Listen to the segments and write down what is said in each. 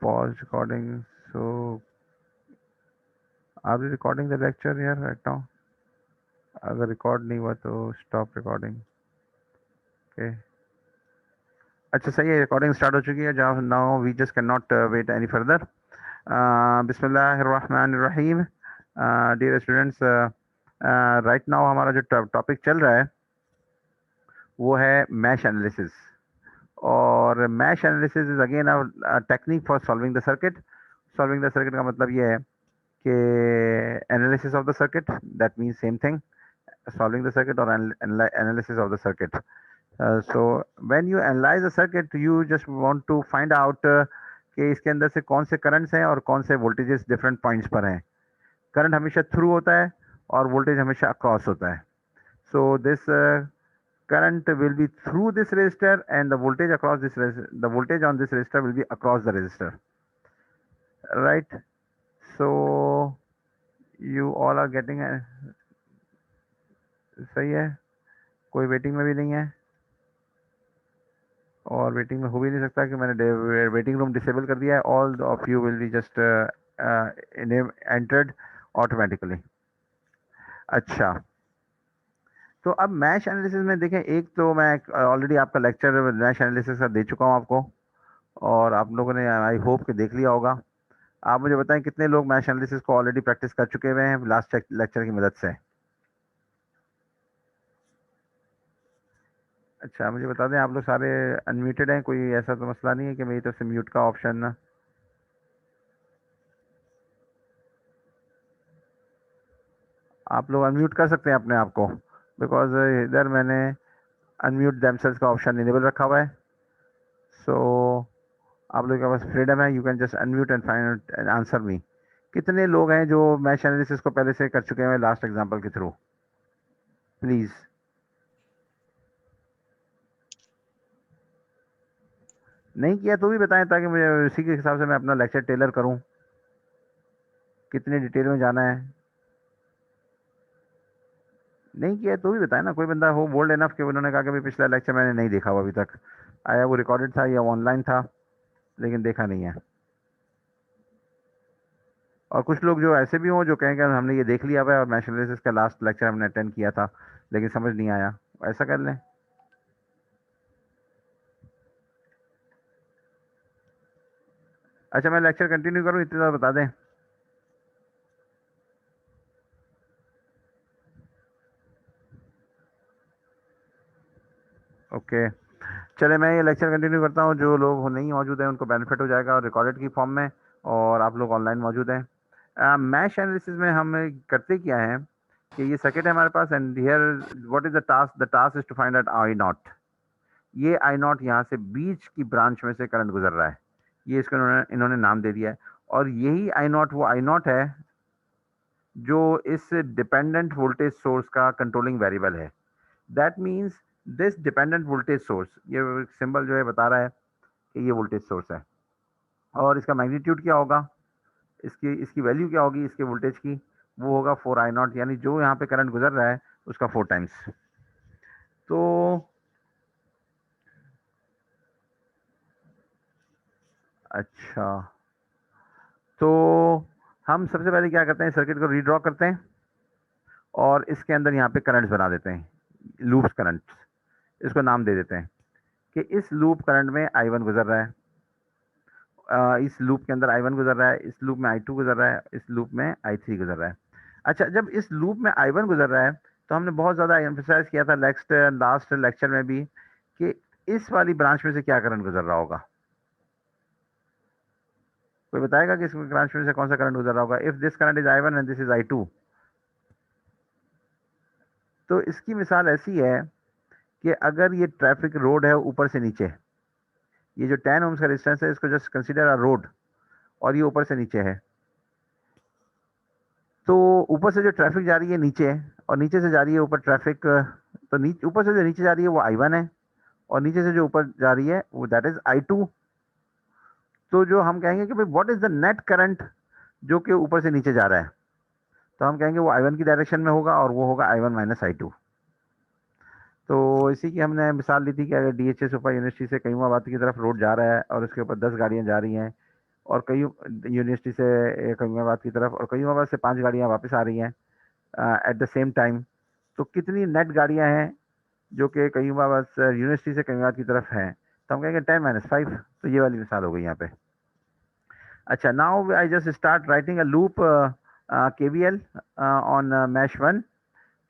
pause recording. So are we recording the lecture here right now? अगर record नहीं हुआ तो स्टॉप रिकॉर्डिंग. ओके, अच्छा सही है, रिकॉर्डिंग स्टार्ट हो चुकी है. जहाँ now we just can not wait any further. बिस्मिल्लाहिर्रहमानिर्रहीम. डियर स्टूडेंट्स, राइट नाउ हमारा जो टॉपिक चल रहा है वो है मैश एनालिसिस. और mesh analysis is again a technique for solving the circuit. Solving the circuit का मतलब ये है कि analysis of the circuit, that means same thing, solving the circuit or analysis of the circuit. So when you analyze the circuit, you just want to find out कि इसके अंदर से कौन से करंट्स हैं और कौन से वोल्टेजेस डिफरेंट पॉइंट्स पर हैं. करंट हमेशा थ्रू होता है और वोल्टेज हमेशा अक्रॉस होता है. So this current will be through this resistor and the voltage across this the voltage on this resistor will be across the resistor, right? So you all are getting a, सही है, कोई waiting में भी नहीं है और waiting में हो भी नहीं सकता कि मैंने वेटिंग रूम डिसेबल कर दिया है. All of you will be just entered automatically. अच्छा, तो अब मैश एनालिसिस में देखें, एक तो मैं ऑलरेडी आपका लेक्चर मैश एनालिसिस का दे चुका हूं आपको और आप लोगों ने आई होप कि देख लिया होगा. आप मुझे बताएं कितने लोग मैश एनालिसिस को ऑलरेडी प्रैक्टिस कर चुके हुए हैं लास्ट लेक्चर की मदद से. अच्छा, मुझे बता दें, आप लोग सारे अनम्यूटेड हैं, कोई ऐसा तो मसला नहीं है कि मेरी तरफ से म्यूट का ऑप्शन ना. आप लोग अनम्यूट कर सकते हैं अपने आप को, बिकॉज इधर मैंने अनम्यूट देमसेल्स का ऑप्शन इनेबल रखा हुआ है. सो आप लोगों के पास फ्रीडम है, you can just unmute and find and answer me. कितने लोग हैं जो मैश एनालिसिस को पहले से कर चुके हैं लास्ट एग्जांपल के थ्रू? प्लीज. नहीं किया तो भी बताएं ताकि मुझे उसी के हिसाब से मैं अपना लेक्चर टेलर करूं. कितने डिटेल में जाना है? नहीं किया तो भी बताएं ना. कोई बंदा हो बोल्ड एनफ कि उन्होंने कहा कि भाई पिछला लेक्चर मैंने नहीं देखा हुआ अभी तक, आया वो रिकॉर्डेड था या ऑनलाइन था लेकिन देखा नहीं है. और कुछ लोग जो ऐसे भी हों जो कहें कि हमने ये देख लिया हुआ है और मैश एनालिसिस का लास्ट लेक्चर हमने अटेंड किया था लेकिन समझ नहीं आया, ऐसा कर लें. अच्छा, मैं लेक्चर कंटिन्यू करूं, इतना बता दें. ओके, चले मैं ये लेक्चर कंटिन्यू करता हूँ. जो लोग नहीं मौजूद हैं उनको बेनिफिट हो जाएगा और रिकॉर्डेड की फॉर्म में, और आप लोग ऑनलाइन मौजूद हैं. मैश एनालिसिस में हम करते क्या है कि ये सर्किट है हमारे पास and here what is the task. The task is to find out I naught. ये आई नॉट यहाँ से बीच की ब्रांच में से करंट गुजर रहा है, ये इसको इन्होंने नाम दे दिया है. और यही आई नॉट वो आई नॉट है जो इस डिपेंडेंट वोल्टेज सोर्स का कंट्रोलिंग वेरिएबल है. That means this dependent voltage source, ये सिंबल जो है बता रहा है कि ये वोल्टेज सोर्स है और इसका मैग्नीट्यूड क्या होगा, इसकी इसकी वैल्यू क्या होगी इसके वोल्टेज की, वो होगा 4 आई नॉट, यानी जो यहाँ पे करंट गुजर रहा है उसका 4 टाइम्स. तो अच्छा, तो हम सबसे पहले क्या करते हैं, सर्किट को रीड्रॉ करते हैं और इसके अंदर यहाँ पे करंट्स बना देते हैं, लूप्स करंट्स. इसको नाम दे देते हैं कि इस लूप करंट में I1 गुजर रहा है, इस लूप के अंदर I1 गुजर रहा है, इस लूप में I2 गुजर रहा है, इस लूप में I3 गुजर रहा है. अच्छा, जब इस लूप में I1 गुजर रहा है तो हमने बहुत ज़्यादा एम्फसाइज किया था लास्ट लेक्चर में भी कि इस वाली ब्रांच में से क्या करंट गुजर रहा होगा. कोई बताएगा कि इस ब्रांच में से कौन सा करंट गुजर रहा होगा? If this current is I1 and this is I2, तो इसकी मिसाल ऐसी है कि अगर ये ट्रैफिक रोड है ऊपर से नीचे, ये जो 10 ओम्स का डिस्टेंस है इसको जस्ट कंसीडर अ रोड और ये ऊपर से नीचे है, तो ऊपर से जो ट्रैफिक जा रही है नीचे और नीचे से जा रही है ऊपर ट्रैफिक, तो ऊपर से जो नीचे जा रही है वो I1 है और नीचे से जो ऊपर जा रही है वो दैट इज I2. तो जो हम कहेंगे कि भाई what is the net current जो कि यूपर से नीचे जा रहा है, तो हम कहेंगे वो I1 की डायरेक्शन में होगा और वो होगा I1 माइनस I2. तो इसी की हमने मिसाल ली थी कि अगर DHA सुपर यूनिवर्सिटी से कईमाबाद की तरफ रोड जा रहा है और उसके ऊपर 10 गाड़ियां जा रही हैं और कई यूनिवर्सिटी से कयूमाबाद की तरफ, और कयूमाबाद से 5 गाड़ियाँ वापस आ रही हैं एट द सेम टाइम। तो कितनी नेट गाड़ियाँ हैं जो कि कयूमाबाद से यूनिवर्सिटी से कयूमाबाद की तरफ हैं, तो हम कहेंगे 10-5। तो ये वाली मिसाल हो गई यहाँ पे। अच्छा, now I just start writing a loop KVL on mesh 1।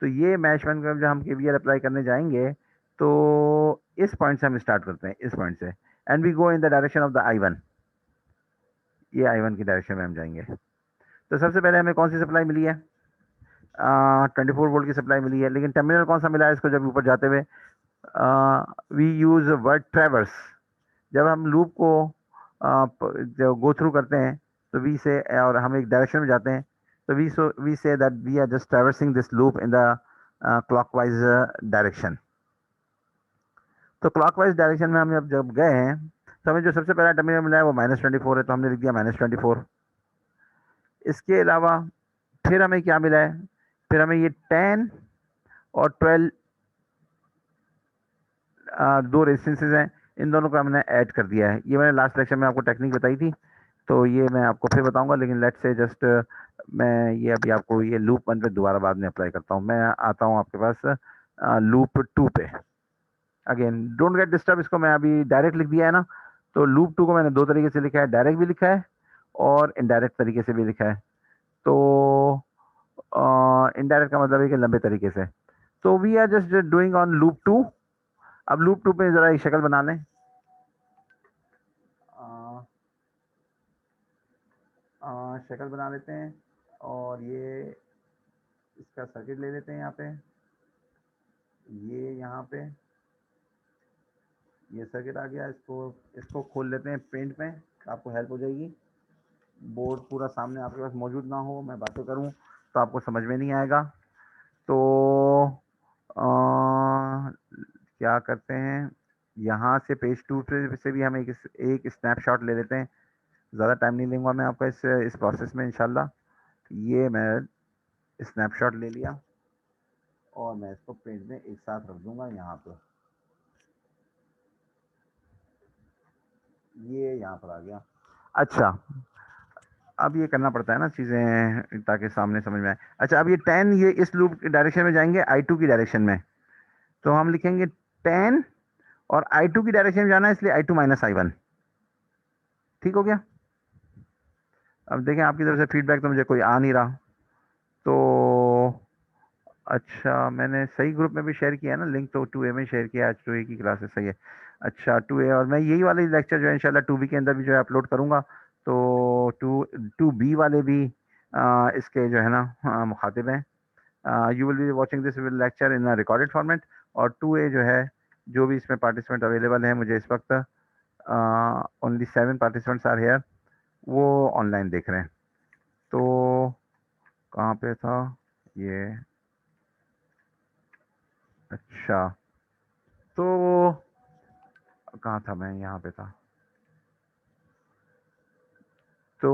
तो ये मैश 1 का जब हम KVL अप्लाई करने जाएंगे तो इस पॉइंट से हम स्टार्ट करते हैं, इस पॉइंट से, and we go in the direction of the I1। ये I1 की डायरेक्शन में हम जाएंगे। तो सबसे पहले हमें कौन सी सप्लाई मिली है? 24 वोल्ट की सप्लाई मिली है, लेकिन टर्मिनल कौन सा मिला है इसको जब ऊपर जाते हुए? We use word traverse. जब हम लूप को जो गो थ्रू करते हैं तो वी से, और हम एक डायरेक्शन में जाते हैं, तो we say that we are just traversing this loop in the clockwise direction. तो क्लॉकवाइज डायरेक्शन में हम जब गए हैं तो हमें जो सबसे पहला टर्मिनल मिला है वो -24 है, तो हमने लिख दिया -24। इसके अलावा फिर हमें क्या मिला है? फिर हमें ये 10 और 12 दो रेजिस्टेंसेज हैं, इन दोनों को हमने ऐड कर दिया है। ये मैंने लास्ट लेक्चर में आपको टेक्निक बताई थी, तो ये मैं आपको फिर बताऊंगा, लेकिन लेट्स से जस्ट मैं ये अभी आपको ये लूप 1 पे दोबारा बाद में अप्लाई करता हूँ। मैं आता हूँ आपके पास लूप 2 पे। अगेन डोंट गेट डिस्टर्ब, इसको मैं अभी डायरेक्ट लिख दिया है ना। तो लूप 2 को मैंने 2 तरीके से लिखा है, डायरेक्ट भी लिखा है और इनडायरेक्ट तरीके से भी लिखा है। तो इनडायरेक्ट का मतलब है कि लंबे तरीके से। तो we are just doing on loop 2। अब लूप 2 पे जरा एक शक्ल बना लें। शक्ल बना लेते हैं और ये इसका सर्किट ले लेते हैं यहाँ पे। ये यहाँ पे ये सर्किट आ गया, इसको खोल लेते हैं पेंट में, आपको हेल्प हो जाएगी। बोर्ड पूरा सामने आपके पास मौजूद ना हो, मैं बातें करूँ तो आपको समझ में नहीं आएगा। तो क्या करते हैं, यहाँ से पेज 2 से भी हम एक स्नैपशॉट ले लेते हैं। ज़्यादा टाइम नहीं लूँगा मैं आपका इस प्रोसेस में इंशाल्लाह। ये मैं स्नैपशॉट ले लिया और मैं इसको पेज में एक साथ रख दूंगा यहाँ पे। ये यहाँ पर आ गया। अच्छा, अब ये करना पड़ता है ना चीज़ें ताकि सामने समझ में आए। अच्छा, अब ये 10 ये इस लूप की डायरेक्शन में जाएंगे, I2 की डायरेक्शन में, तो हम लिखेंगे 10 और I2 की डायरेक्शन में जाना है, इसलिए I2 माइनस I1। ठीक हो गया? अब देखें आपकी तरफ से फीडबैक तो मुझे कोई आ नहीं रहा। तो अच्छा, मैंने सही ग्रुप में भी शेयर किया है ना लिंक, तो 2A में शेयर किया, आज 2A की क्लासेस सही है। अच्छा 2A, और मैं यही वाले लेक्चर जो है इंशाल्लाह 2B के अंदर भी जो है अपलोड करूँगा। तो 2B वाले भी इसके जो है ना मुखातिब हैं। You will be watching this lecture in recorded format. और 2A जो है, जो भी इसमें पार्टिसिपेंट अवेलेबल हैं, मुझे इस वक्त ओनली 7 पार्टिसिपेंट्स आर हेयर, वो ऑनलाइन देख रहे हैं। तो कहाँ पे था ये? अच्छा, तो कहाँ था मैं? यहाँ पे था। तो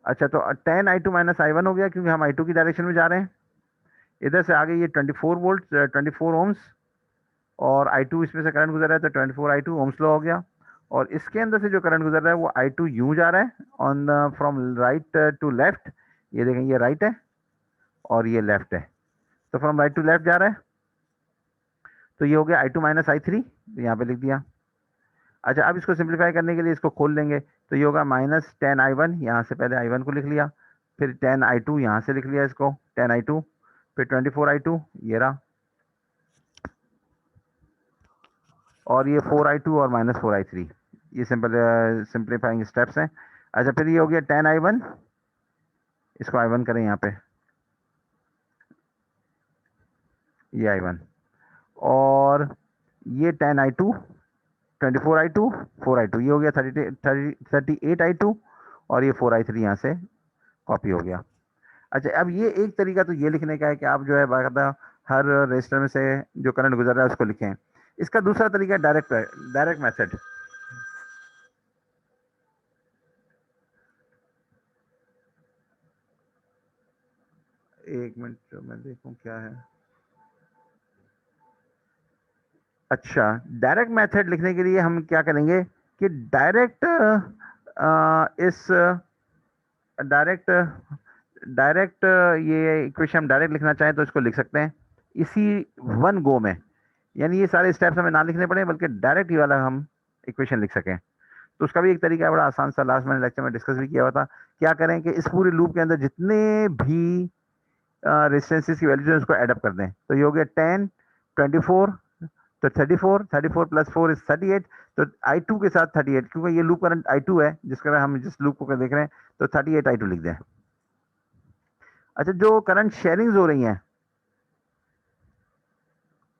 अच्छा, तो 10 I2 माइनस I1 हो गया क्योंकि हम I2 की डायरेक्शन में जा रहे हैं। इधर से आगे ये 24 वोल्ट 24 ओम्स, और I2 इसमें से करंट गुजर रहा है, तो 24 I2 ओम्स लॉ हो गया। और इसके अंदर से जो करंट गुजर रहा है वो I2 यूं जा रहा है on from right to left. ये देखें, ये राइट है और ये लेफ्ट है, तो फ्रॉम राइट टू लेफ्ट जा रहा है। तो ये हो गया I2 माइनस I3, यहाँ पे लिख दिया। अच्छा, अब इसको सिंप्लीफाई करने के लिए इसको खोल लेंगे, तो ये होगा -10 I1, यहाँ से पहले I1 को लिख लिया, फिर 10 I2 यहाँ से लिख लिया इसको, 10 I2, फिर 24 I2 ये रहा, और ये 4 I2 और -4 I3। ये सिंप्लीफाइंग स्टेप्स हैं। अच्छा, फिर ये हो गया 10 I1, इसको I1 करें यहाँ पे, ये I1, और ये 10 I2, 24 I2, 4 I2, ये हो गया 38 I2, और ये 4 I3 यहाँ से कॉपी हो गया। अच्छा, अब ये एक तरीका तो ये लिखने का है कि आप जो है बाकायदा हर रजिस्टर में से जो करंट गुजर रहा है उसको लिखें। इसका दूसरा तरीका डायरेक्ट मेथड। एक मिनट, जो मैं देखूं क्या है। अच्छा, डायरेक्ट मेथड लिखने के लिए हम क्या करेंगे कि डायरेक्ट इस डायरेक्ट डायरेक्ट ये इक्वेशन हम डायरेक्ट लिखना चाहें तो इसको लिख सकते हैं इसी वन गो में, यानी ये सारे स्टेप्स हमें ना लिखने पड़े बल्कि डायरेक्ट ही वाला हम इक्वेशन लिख सकें। तो उसका भी एक तरीका है, बड़ा आसान सा, लास्ट मैंने लेक्चर में डिस्कस भी किया हुआ था। क्या करें कि इस पूरे लूप के अंदर जितने भी रेजिस्टेंसेस की वैल्यूज है उसको एडअप कर दें। तो ये हो गया 10, 24, तो 34, 34 प्लस 4 इज 38। तो I2 के साथ 38, क्योंकि ये लूप करंट I2 है जिसका हम जिस लूप को देख रहे हैं, तो 38 I2 लिख दें। अच्छा, जो करंट शेयरिंग्स हो रही हैं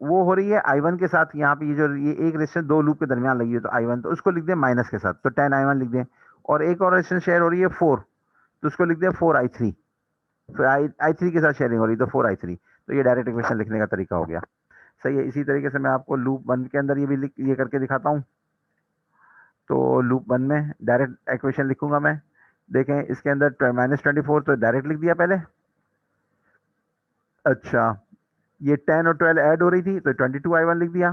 वो हो रही है I1 के साथ। यहाँ पे ये एक रेजिस्टेंस दो लूप के दरमियान लगी है तो I1, तो उसको लिख दें माइनस के साथ, तो 10 I1 लिख दें। और एक और रेजिस्टेंस शेयर हो रही है 4, तो उसको लिख दें 4 I3। फिर I3 के साथ शेयरिंग हो रही है तो 4 I3। तो ये डायरेक्ट इक्वेशन लिखने का तरीका हो गया। सही है। इसी तरीके से मैं आपको लूप 1 के अंदर ये भी ये करके दिखाता हूँ। तो लूप 1 में डायरेक्ट इक्वेशन लिखूंगा मैं। देखें इसके अंदर -24 तो डायरेक्ट लिख दिया पहले। अच्छा, ये 10 और 12 ऐड हो रही थी तो 22 I1 लिख दिया।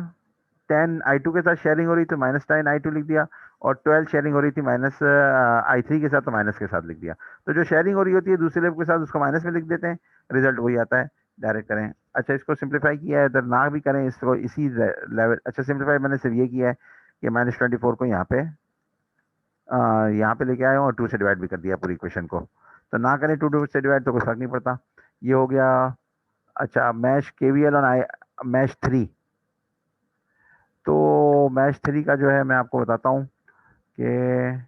10 I2 के साथ शेयरिंग हो रही तो -10 I2 लिख दिया। और 12 शेयरिंग हो रही थी -I3 के साथ, तो माइनस के साथ लिख दिया। तो जो शेयरिंग हो रही होती है दूसरे लेवल के साथ उसको माइनस में लिख देते हैं, रिजल्ट वही आता है। डायरेक्ट करें। अच्छा, इसको सिंप्लीफाई किया है इधर ना भी करें, इसको इसी लेवल। अच्छा, सिंप्लीफाई मैंने सिर्फ ये किया है कि -24 को यहाँ पे लेके आया हूँ और 2 से डिवाइड भी कर दिया पूरी इक्वेशन को। तो ना करें 2 से डिवाइड तो कोई फर्क नहीं पड़ता। ये हो गया। अच्छा, मैश KVL ऑन मैश 3। तो मैश 3 का जो है मैं आपको बताता हूँ कि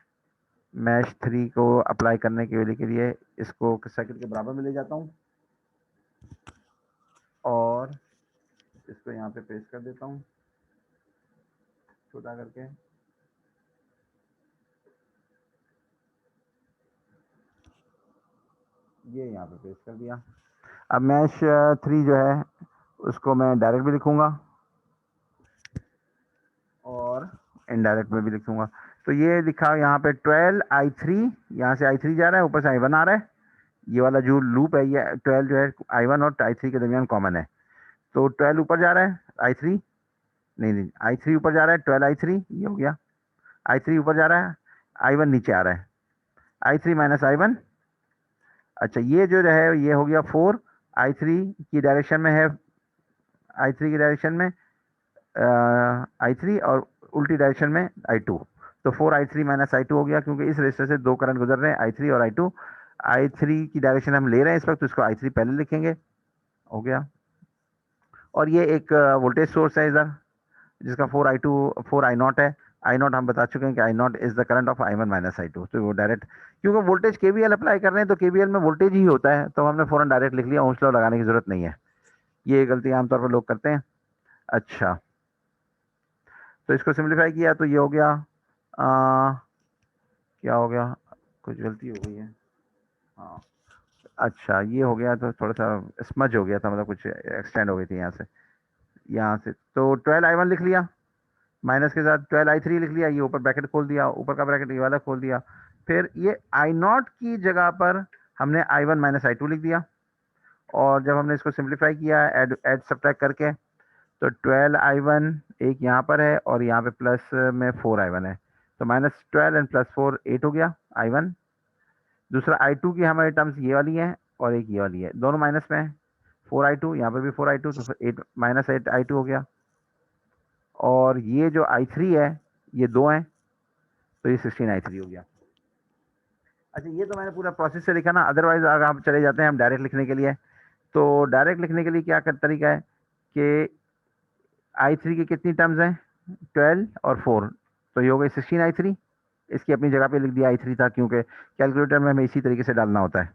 मैश 3 को अप्लाई करने के लिए इसको सर्किट के बराबर में ले जाता हूँ और इसको यहाँ पे पेस्ट कर देता हूँ छोटा करके। ये यहाँ पे पेस्ट कर दिया। अब मैश 3 जो है उसको मैं डायरेक्ट भी लिखूंगा और इनडायरेक्ट में भी लिखूंगा। तो ये लिखा यहाँ पे 12 I3, यहाँ से I3 जा रहा है, ऊपर से I1 आ रहा है। ये वाला जो लूप है ये 12 जो है I1 और I3 के दरमियान कॉमन है। तो 12 ऊपर जा रहा है I3, नहीं I3 ऊपर जा रहा है, 12 I3 ये हो गया। I3 ऊपर जा रहा है, I1 नीचे आ रहा है, I3 माइनस I1। अच्छा, ये जो है ये हो गया 4 I3 की डायरेक्शन में है, I3 की डायरेक्शन में I3 और उल्टी डायरेक्शन में I2। तो 4 I3 माइनस I2 हो गया, क्योंकि इस रेजिस्टर से दो करंट गुजर रहे हैं I3 और I2। I3 की डायरेक्शन हम ले रहे हैं इस वक्त, तो इसको I3 पहले लिखेंगे। हो गया। और ये एक वोल्टेज सोर्स है इधर जिसका 4 I नॉट है। I नॉट हम बता चुके हैं कि I not is the current of I1 minus I2। तो वो डायरेक्ट, क्योंकि वोल्टेज KVL अप्लाई कर रहे हैं तो KVL में वोल्टेज ही होता है, तो हमने फौरन डायरेक्ट लिख लिया, ओम्स लॉ लगाने की जरूरत नहीं है। ये गलती आमतौर पर लोग करते हैं। अच्छा, तो इसको सिंप्लीफाई किया तो ये हो गया क्या हो गया, कुछ गलती हो गई है। हाँ, अच्छा ये हो गया, तो थोड़ा सा स्मज हो गया था, मतलब कुछ एक्सटेंड हो गई थी यहाँ से। तो 12 I1 लिख लिया, माइनस के साथ 12 I3 लिख लिया, ये ऊपर ब्रैकेट खोल दिया, ऊपर का ब्रैकेट ये वाला खोल दिया। फिर ये I नॉट की जगह पर हमने I1 माइनस I2 लिख दिया। और जब हमने इसको सिंप्लीफाई किया ऐड सब्ट्रैक्ट करके, तो 12 I1 एक यहाँ पर है और यहाँ पे प्लस में 4 I1 है, तो -12 एंड +4 8 हो गया I1। दूसरा I2 की हमारी टर्म्स ये वाली हैं और एक ये वाली है, दोनों माइनस में है। 4 I2, यहाँ पे भी 4 I2, तो फिर 8 -8 I2 हो गया। और ये जो I3 है ये 2 हैं, तो ये 16 I3 हो गया। अच्छा, ये तो मैंने पूरा प्रोसेस से लिखा ना, अदरवाइज अगर हम चले जाते हैं हम डायरेक्ट लिखने के लिए, तो डायरेक्ट लिखने के लिए क्या कर तरीका है कि I3 की कितनी टर्म्स हैं, 12 और 4, तो ये हो गई 16 I3। इसकी अपनी जगह पे लिख दिया I3 था, क्योंकि कैलकुलेटर में हमें इसी तरीके से डालना होता है।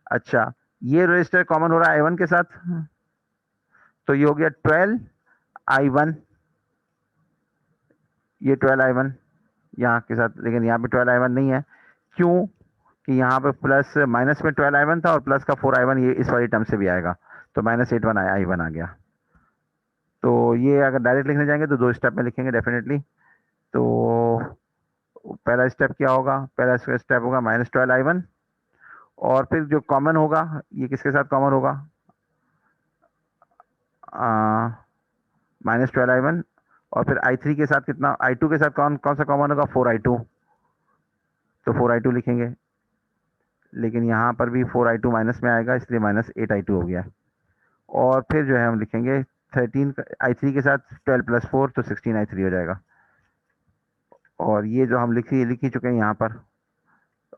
अच्छा, ये रजिस्टर कॉमन हो रहा है I1 के साथ, तो ये हो गया 12 I1, ये 12 I1 यहाँ के साथ, लेकिन यहाँ पे 12 I1 नहीं है, क्यों कि यहाँ पे प्लस माइनस में 12 I1 था और प्लस का 4 I1 ये इस वाली टर्म से भी आएगा, तो -8 I1 आ गया। तो ये अगर डायरेक्ट लिखने जाएंगे तो 2 स्टेप में लिखेंगे डेफिनेटली। तो पहला स्टेप क्या होगा, पहला स्टेप होगा -12 I1, और फिर जो कॉमन होगा ये किसके साथ कॉमन होगा, -12 I1, और फिर I3 के साथ कितना, I2 के साथ कौन कौन सा कॉमन होगा, 4 I2। तो 4i2 लिखेंगे, लेकिन यहाँ पर भी 4i2 माइनस में आएगा, इसलिए -8i2 हो गया। और फिर जो है हम लिखेंगे 13i3 के साथ 12 + 4, तो 16i3 हो जाएगा। और ये जो हम लिख ही चुके हैं यहाँ पर,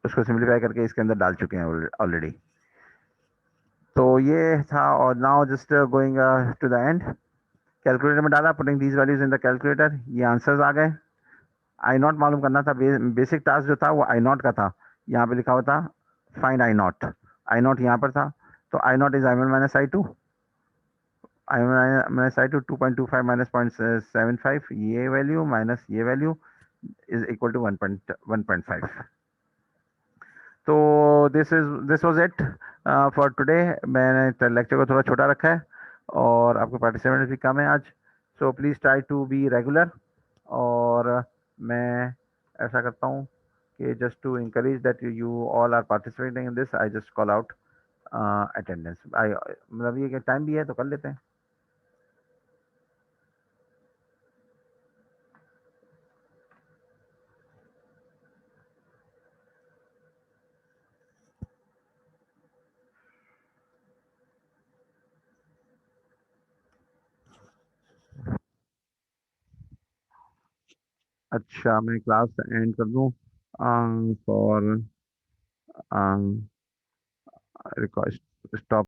उसको सिंप्लीफाई करके इसके अंदर डाल चुके हैं ऑलरेडी। तो ये था, और now just going to the end. Calculator में डाला, putting these values in the calculator, ये आंसर्स आ गए। आई नॉट मालूम करना था, बेसिक टास्क जो था वो आई नॉट का था। यहाँ पे लिखा हुआ था find I not, I not यहाँ पर था। तो आई not is i1 - i2, i1 - i2 2.25 - 0.75, ये वैल्यू माइनस ये वैल्यू इज इक्वल टू 1.5। तो this was it for today. मैंने लेक्चर को थोड़ा छोटा रखा है, और आपके पार्टिसिपेंट भी कम है आज, so please try to be regular. और मैं ऐसा करता हूँ कि just to encourage that you all are participating in this, I just call out attendance. I मतलब ये टाइम भी है तो कर लेते हैं। अच्छा, मैं क्लास एंड कर दूँ फॉर रिक्वेस्ट स्टॉप।